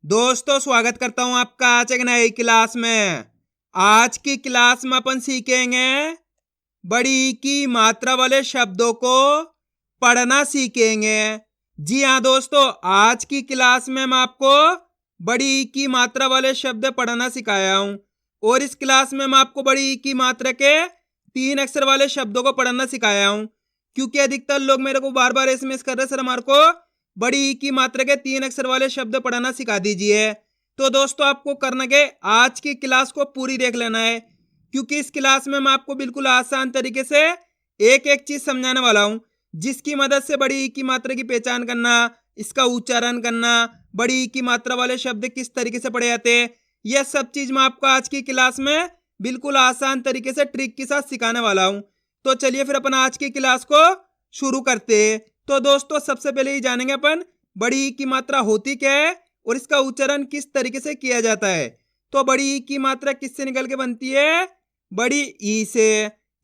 दोस्तों स्वागत करता हूं आपका आज एक नई क्लास में। आज की क्लास में अपन सीखेंगे बड़ी ई की मात्रा वाले शब्दों को पढ़ना सीखेंगे। जी हाँ दोस्तों, आज की क्लास में मैं आपको बड़ी ई की मात्रा वाले शब्द पढ़ना सिखाया हूं और इस क्लास में मैं आपको बड़ी ई की मात्रा के 3 अक्षर वाले शब्दों को पढ़ना सिखाया हूं, क्योंकि अधिकतर लोग मेरे को बार बार एसएमएस कर रहे, सर हमारे को बड़ी ई की मात्रा के 3 अक्षर वाले शब्द पढ़ना सिखा दीजिए। तो दोस्तों आपको करना के आज की क्लास को पूरी देख लेना है, क्योंकि इस क्लास में मैं आपको बिल्कुल आसान तरीके से एक एक चीज समझाने वाला हूं, जिसकी मदद से बड़ी ई की मात्रा की पहचान करना, इसका उच्चारण करना, बड़ी ई की मात्रा वाले शब्द किस तरीके से पढ़े जाते हैं, यह सब चीज मैं आपको आज की क्लास में बिल्कुल आसान तरीके से ट्रिक के साथ सिखाने वाला हूं। तो चलिए फिर अपन आज की क्लास को शुरू करते हैं। तो दोस्तों सबसे पहले ही जानेंगे अपन बड़ी ई की मात्रा होती क्या है और इसका उच्चारण किस तरीके से किया जाता है। तो बड़ी ई की मात्रा किससे निकल के बनती है? बड़ी ई से।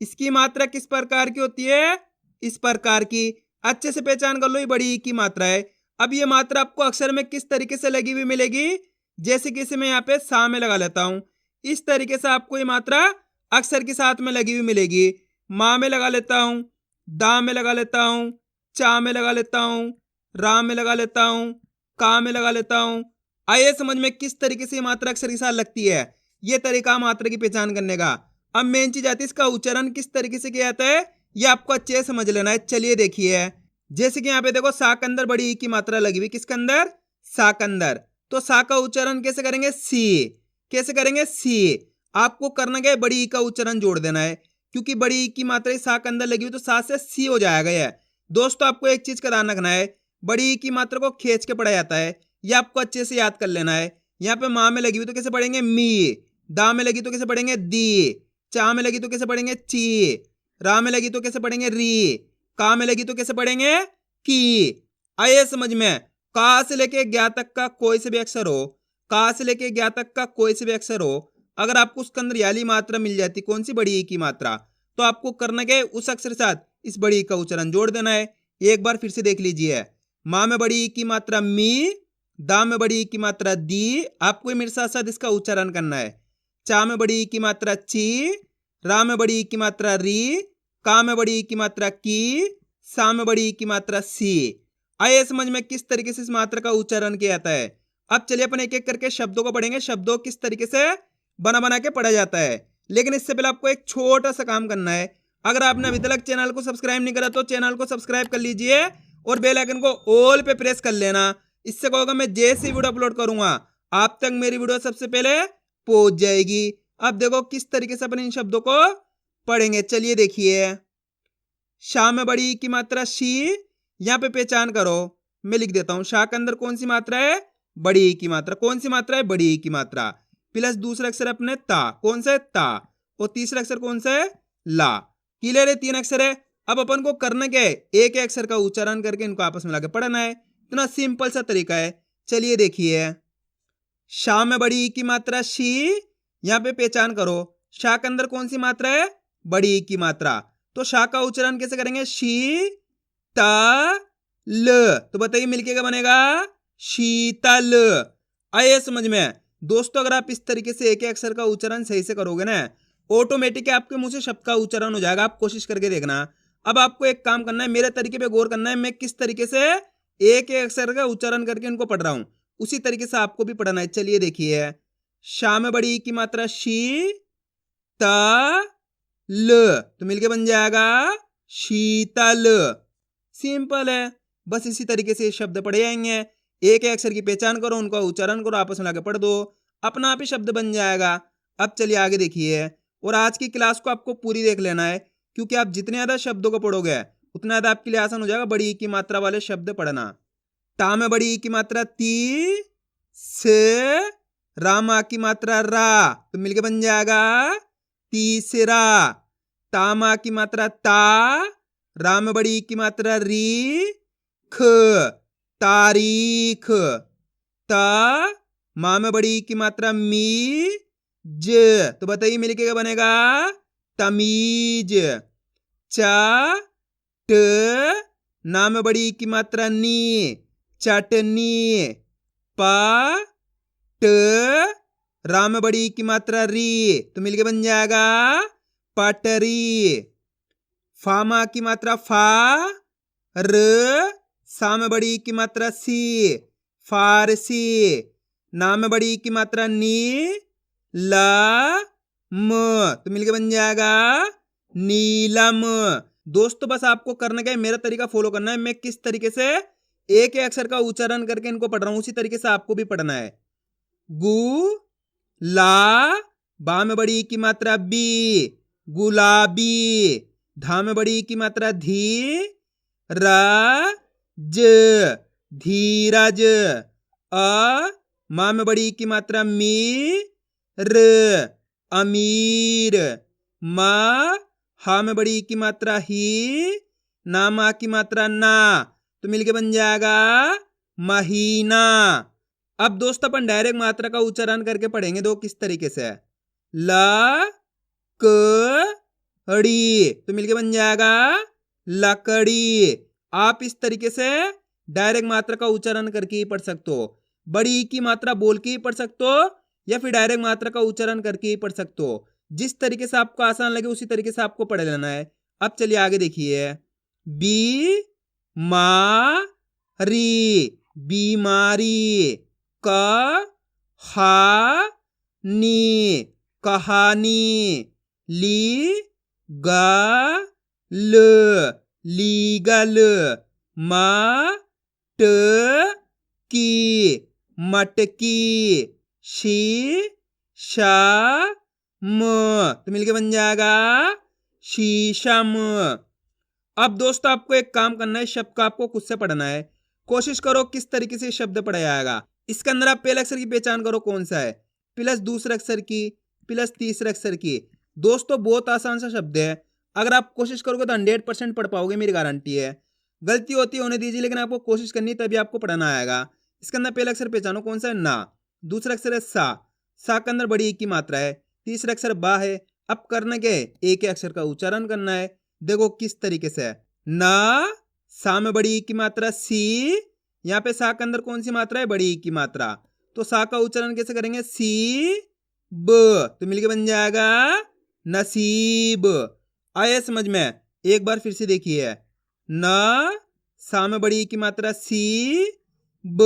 इसकी मात्रा किस प्रकार की होती है? इस प्रकार की। अच्छे से पहचान कर लो, ये बड़ी ई की मात्रा है। अब ये मात्रा आपको अक्षर में किस तरीके से लगी हुई मिलेगी? जैसे कि इसे मैं यहाँ पे सा में लगा लेता हूं, इस तरीके से आपको ये मात्रा अक्षर के साथ में लगी हुई मिलेगी। माँ में लगा लेता हूं, दा में लगा लेता हूं, चा में लगा लेता हूं, रा में लगा लेता हूं, का में लगा लेता हूं। आइए समझ में किस तरीके से मात्रा अक्षर के साथ लगती है, ये तरीका मात्रा की पहचान करने का। अब मेन चीज आती है इसका उच्चारण किस तरीके से किया जाता है, ये आपको अच्छे से समझ लेना है। चलिए देखिए, जैसे कि यहाँ पे देखो सा के अंदर बड़ी ई की मात्रा लगी हुई, किसके अंदर? सा के अंदर। तो सा का उच्चारण कैसे करेंगे? सी। कैसे करेंगे? सी। आपको करना क्या है, बड़ी ई का उच्चारण जोड़ देना है, क्योंकि बड़ी ई की मात्रा सा के अंदर लगी हुई, तो सा से सी हो जाएगा। ये दोस्तों आपको एक चीज का ध्यान रखना है, बड़ी ई की मात्रा को खींच के पढ़ा जाता है, ये आपको अच्छे से याद कर लेना है। यहाँ पे माँ में लगी हुई तो कैसे पढ़ेंगे? मी। दा में लगी तो कैसे पढ़ेंगे? दी। चा में लगी तो कैसे पढ़ेंगे? ची। रा में लगी तो कैसे पढ़ेंगे? री। का में लगी तो कैसे पढ़ेंगे? की। आइए समझ में, का से लेके ज्ञा तक का कोई से भी अक्षर हो, का से लेके ज्ञा तक का कोई से भी अक्षर हो, अगर आपको उसके अंदर याली मात्रा मिल जाती, कौन सी? बड़ी ई की मात्रा, तो आपको करना क्या है, उस अक्षर के साथ इस बड़ी ई का उच्चारण जोड़ देना है। एक बार फिर से देख लीजिए, माँ में बड़ी ई की मात्रा मी, दा में बड़ी ई की मात्रा दी, आपको मेरे साथ साथ इसका उच्चारण करना है। चा में बड़ी ई की मात्रा ची, रा में बड़ी ई की मात्रा री, का में बड़ी ई की मात्रा की, सा में बड़ी ई की मात्रा सी। आइए समझ में किस तरीके से इस मात्रा का उच्चारण किया जाता है। अब चलिए अपन एक एक करके शब्दों को पढ़ेंगे, शब्दों किस तरीके से बना बना के पढ़ा जाता है। लेकिन इससे पहले आपको एक छोटा सा काम करना है। अगर आपने अभी तक चैनल को सब्सक्राइब नहीं करा तो चैनल को सब्सक्राइब कर लीजिए और बेल आइकन को ऑल पे प्रेस कर लेना। इससे क्या होगा, मैं जैसे वीडियो अपलोड करूंगा आप तक मेरी वीडियो सबसे पहले पहुंच जाएगी। अब देखो किस तरीके से अपन इन शब्दों को पढ़ेंगे। चलिए देखिए, शाह में बड़ी ई की मात्रा शी, यहां पे पहचान करो, मैं लिख देता हूं। शाह के अंदर कौन सी मात्रा है? बड़ी ई की मात्रा। कौन सी मात्रा है? बड़ी ई की मात्रा। प्लस दूसरा अक्षर अपने ता, कौन सा है? ता। और तीसरा अक्षर कौन सा है? ला। क्लियर है? 3 अक्षर है। अब अपन को करना क्या है, एक एक अक्षर का उच्चारण करके इनको आपस में लाके पढ़ना है। इतना सिंपल सा तरीका है। चलिए देखिए, शाह में बड़ी ई की मात्रा शी, यहां पे पहचान करो, शाह के अंदर कौन सी मात्रा है? बड़ी ई की मात्रा। तो शाह का उच्चारण कैसे करेंगे? शी ता ल। तो बताइए मिलके क्या बनेगा? शीतल। आइए समझ में दोस्तों, अगर आप इस तरीके से एक एक अक्षर का उच्चारण सही से करोगे ना, ऑटोमेटिक आपके मुंह से शब्द का उच्चारण हो जाएगा। आप कोशिश करके देखना। अब आपको एक काम करना है, मेरे तरीके पे गौर करना है, मैं किस तरीके से एक एक अक्षर का उच्चारण करके इनको पढ़ रहा हूं, उसी तरीके से आपको भी पढ़ना है। चलिए देखिए, शा में बड़ी की मात्रा शी, ता ल, तो मिलके बन जाएगा शीतल। सिंपल है, बस इसी तरीके से शब्द पढ़े जाएंगे। एक एक अक्षर की पहचान करो, उनका उच्चारण करो, आपस में लाके पढ़ दो, अपना आप ही शब्द बन जाएगा। अब चलिए आगे देखिए, और आज की क्लास को आपको पूरी देख लेना है, क्योंकि आप जितने ज्यादा शब्दों को पढ़ोगे उतना ज्यादा आपके लिए आसान हो जाएगा बड़ी ई की मात्रा वाले शब्द पढ़ना। ता में बड़ी ई की मात्रा ती, से, रामा की मात्रा रा, तो मिलके बन जाएगा तीसरा। तामा की मात्रा ता, राम बड़ी की मात्रा री, ख, तारीख। ता, मा में बड़ी की मात्रा मी, ज, तो बताइए मिलके क्या बनेगा? तमीज। चा, ट, ना में बड़ी की मात्रा नी, चटनी। पा, ट, रा में बड़ी की मात्रा री, तो मिलके बन जाएगा पटरी। फा मा की मात्रा फा, र, सा में बड़ी की मात्रा सी, फारसी। ना में बड़ी की मात्रा नी, ला, म, तो मिलके बन जाएगा नीलम। दोस्तों बस आपको करने का है, मेरा तरीका फॉलो करना है। मैं किस तरीके से एक अक्षर का उच्चारण करके इनको पढ़ रहा हूं, उसी तरीके से आपको भी पढ़ना है। गु, ला, बा में बड़ी की मात्रा बी, गुलाबी। धा में बड़ी की मात्रा धी, रा, ज, धीरज। अ, मा में बड़ी की मात्रा मी, र, अमीर। मा, हा में बड़ी की मात्रा ही, ना मा की मात्रा ना, तो मिलके बन जाएगा महीना। अब दोस्त अपन डायरेक्ट मात्रा का उच्चारण करके पढ़ेंगे। दो किस तरीके से, ला, क, ड़ी, तो मिलके बन जाएगा लकड़ी। आप इस तरीके से डायरेक्ट मात्रा का उच्चारण करके ही पढ़ सकते हो। बड़ी की मात्रा बोल के ही पढ़ सकते हो या फिर डायरेक्ट मात्रा का उच्चारण करके ही पढ़ सकते हो। जिस तरीके से आपको आसान लगे उसी तरीके से आपको पढ़ लेना है। अब चलिए आगे देखिए। बी, मा, री, बीमारी। क, हा, नी, कहानी। ली, गा, ल, लीगल। मा, ट, की, मटकी। शी, शा, म, तो मिलके बन जाएगा शीशम। अब दोस्तों आपको एक काम करना है, शब्द का आपको खुद से पढ़ना है। कोशिश करो किस तरीके से शब्द पढ़ा जाएगा। इसके अंदर आप पहले अक्षर की पहचान करो कौन सा है, प्लस दूसरे अक्षर की, प्लस तीसरे अक्षर की। दोस्तों बहुत आसान सा शब्द है, अगर आप कोशिश करोगे तो 100% पढ़ पाओगे, मेरी गारंटी है। गलती होती होने दीजिए, लेकिन आपको कोशिश करनी है, तभी आपको पढ़ना आएगा। इसके अंदर पहला अक्षर पहचानो कौन सा है, ना। दूसरा अक्षर है सा, सा के अंदर बड़ी एक की मात्रा है। तीसरा अक्षर बा है। अब करना क्या है, एक ही अक्षर का उच्चारण करना है। देखो किस तरीके से है, ना, सा में बड़ी की मात्रा सी, यहाँ पे सा के अंदर कौन सी मात्रा है, बड़ी की मात्रा, तो सा का उच्चारण कैसे करेंगे, सी, ब, तो मिलके बन जाएगा नसीब। आया समझ में। एक बार फिर से देखिए, ना, सा में बड़ी की मात्रा सी, ब,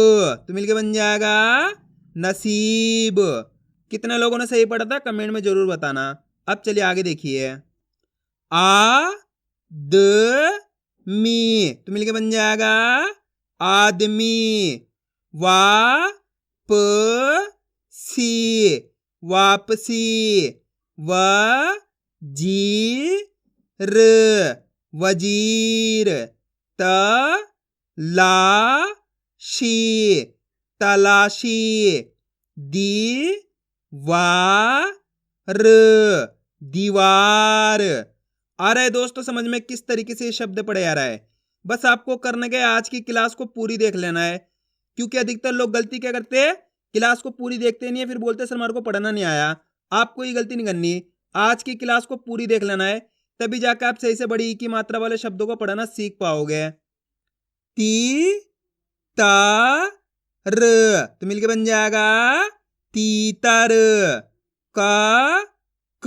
तो मिलके बन जाएगा नसीब। कितने लोगों ने सही पढ़ा था कमेंट में जरूर बताना। अब चलिए आगे देखिए। आ, द, मी, तो मिलके बन जाएगा आदमी। वा, प, सी, वापसी। व, जी, र, वजीर। त, ला, शी, तलाशी। दी, वा, र, दीवार। आ रहा है दोस्तों समझ में किस तरीके से ये शब्द पढ़े आ रहा है। बस आपको करने के आज की क्लास को पूरी देख लेना है, क्योंकि अधिकतर लोग गलती क्या करते हैं, क्लास को पूरी देखते नहीं है, फिर बोलते सर हमारे को पढ़ना नहीं आया। आपको ये गलती नहीं करनी, आज की क्लास को पूरी देख लेना है, तभी जाकर आप सही से बड़ी की मात्रा वाले शब्दों को पढ़ना सीख पाओगे। ती, ता, र, तो मिलके बन जाएगा तीतर। का,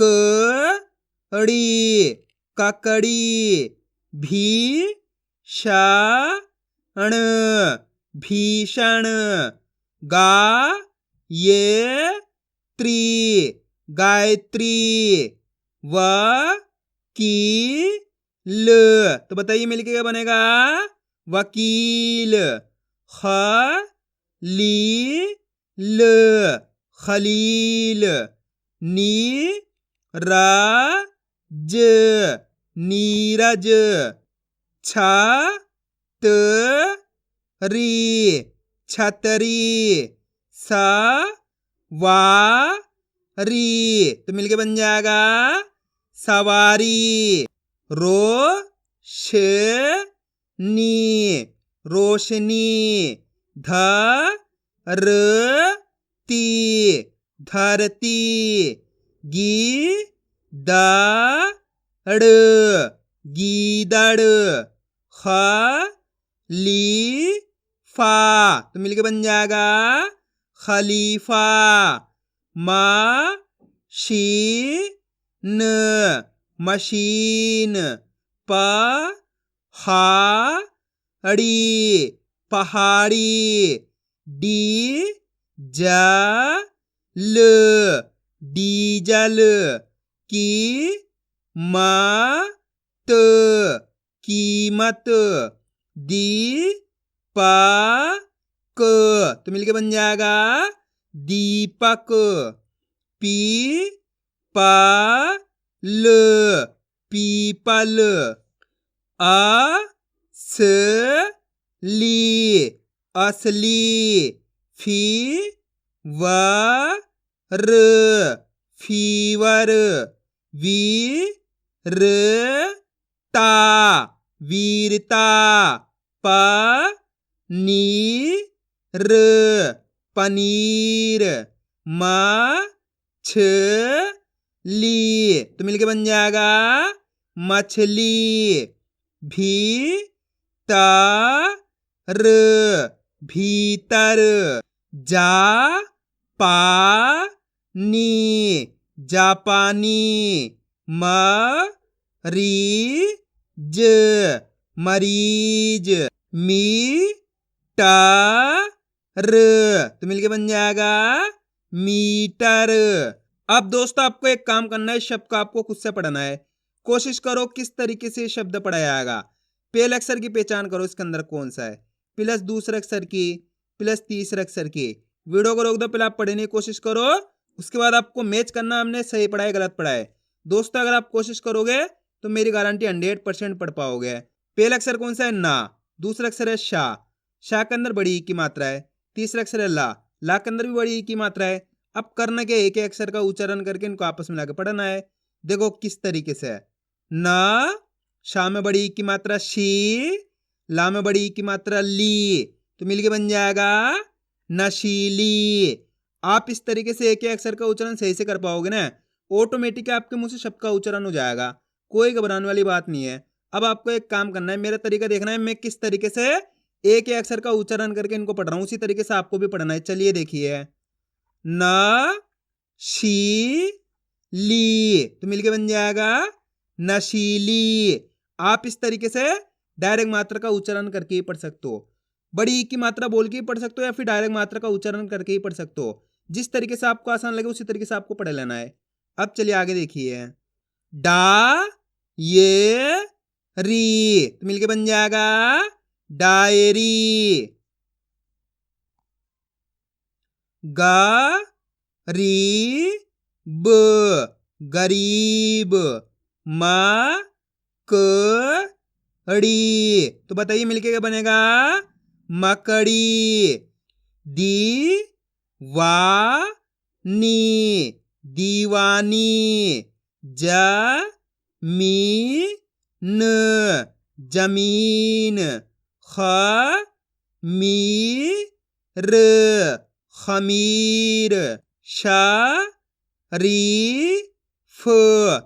क, ड़ी, ककड़ी। भी, शा, ण, भीषण। गा, ये, त्री, गायत्री। व, की, ल, तो बताइए मिलके क्या बनेगा, वकील। ख, ली, ल, खलील। नी, रा, ज, नीरज। छ, त, री, छतरी। सा, वा, री, तो मिलके बन जाएगा सवारी। रो, श, नी, रोशनी। ध, र, ती, धरती। गी, दा, ड़, गीदड़। ख, ली, फा, तो मिलके बन जाएगा खलीफा, मशीन, मशीन, पहाड़ी, पहाड़ी, डीजल, डीजल, कीमत, कीमत, दीपक, तो मिलके बन जाएगा दीपक, पीपल, पीपल, असली, असली, फीवर, फीवर, वीरता, वीरता, पनीर, पनीर, मछली, तो मिलके बन जाएगा मछली, भीतर, भीतर, जापानी, जापानी, मरीज, मरीज, मीटर, तो मिलके बन जाएगा मीटर। अब दोस्तों आपको एक काम करना है, शब्द को आपको खुद से पढ़ना है। कोशिश करो किस तरीके से शब्द पढ़ा जाएगा। पहले अक्षर की पहचान करो, इसके अंदर कौन सा है, प्लस दूसरे अक्षर की, प्लस तीसरे अक्षर की। वीडियो को रोक दो, पहले आप पढ़ने की कोशिश करो, उसके बाद आपको मैच करना हमने सही पढ़ा है गलत पढ़ा है। दोस्तों अगर आप कोशिश करोगे तो मेरी गारंटी 100% पढ़ पाओगे। पहला अक्षर कौन सा है, ना। दूसरा अक्षर है शाह, शाह के अंदर बड़ी ई की मात्रा है। तीसरा अक्षर है ला, ला के अंदर भी बड़ी ई की मात्रा है। अब करना क्या, एक अक्षर का उच्चारण करके इनको आपस में लाकर पढ़ना है। देखो किस तरीके से है, ना, शाह में बड़ी ई की मात्रा शी, ला में बड़ी ई की मात्रा ली, तो मिलके बन जाएगा नशीली। आप इस तरीके से एक अक्षर का उच्चारण सही से कर पाओगे ना, ऑटोमेटिक आपके मुंह से शब्द का उच्चारण हो जाएगा, कोई घबराने वाली बात नहीं है। अब आपको एक काम करना है, मेरा तरीका देखना है, मैं किस तरीके से एक ही अक्षर का उच्चारण करके इनको पढ़ रहा हूं, उसी तरीके से आपको भी पढ़ना है। चलिए देखिए, न शी ली, तो मिलके बन जाएगा नशीली। आप इस तरीके से डायरेक्ट मात्रा का उच्चारण करके ही पढ़ सकते हो, बड़ी ई की मात्रा बोल के ही पढ़ सकते हो, या फिर डायरेक्ट मात्रा का उच्चारण करके ही पढ़ सकते हो। जिस तरीके से आपको आसान लगे उसी तरीके से आपको पढ़ लेना है। अब चलिए आगे देखिए, डा ये री, तो मिलके बन जाएगा डायरी, गरीब, गरीब, मकड़ी, तो बताइए मिलके क्या बनेगा, मकड़ी, दीवानी, दीवानी, जमीन, जमीन, खमीर, खमीर, शरीफ,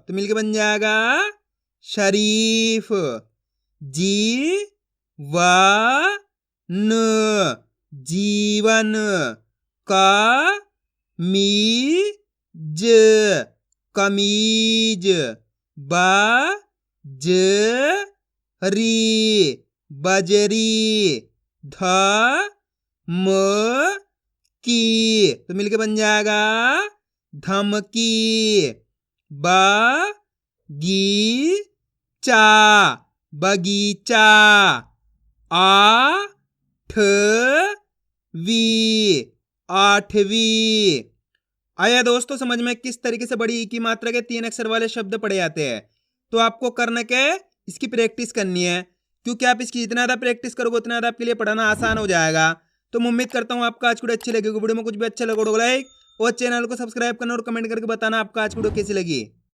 तो मिलके बन जाएगा शरीफ, जीवन, जीवन, कमीज, कमीज, बजरी, बजरी, धमकी, तो मिलके बन जाएगा धमकी, बगीचा, बगीचा, आठवीं, आठवीं। आया दोस्तों समझ में किस तरीके से बड़ी ई की मात्रा के 3 अक्षर वाले शब्द पढ़े जाते हैं। तो आपको करना क्या है, इसकी प्रैक्टिस करनी है, क्योंकि आप इसकी जितना ज़्यादा प्रैक्टिस करोगे उतना ज़्यादा आपके लिए पढ़ाना आसान हो जाएगा। तो मैं उम्मीद करता हूँ आपका आज वीडियो अच्छी लगेगी। वीडियो में कुछ भी अच्छा लगा लाइक और चैनल को सब्सक्राइब करना और कमेंट करके बताना आपका आज वीडियो कैसी लगी।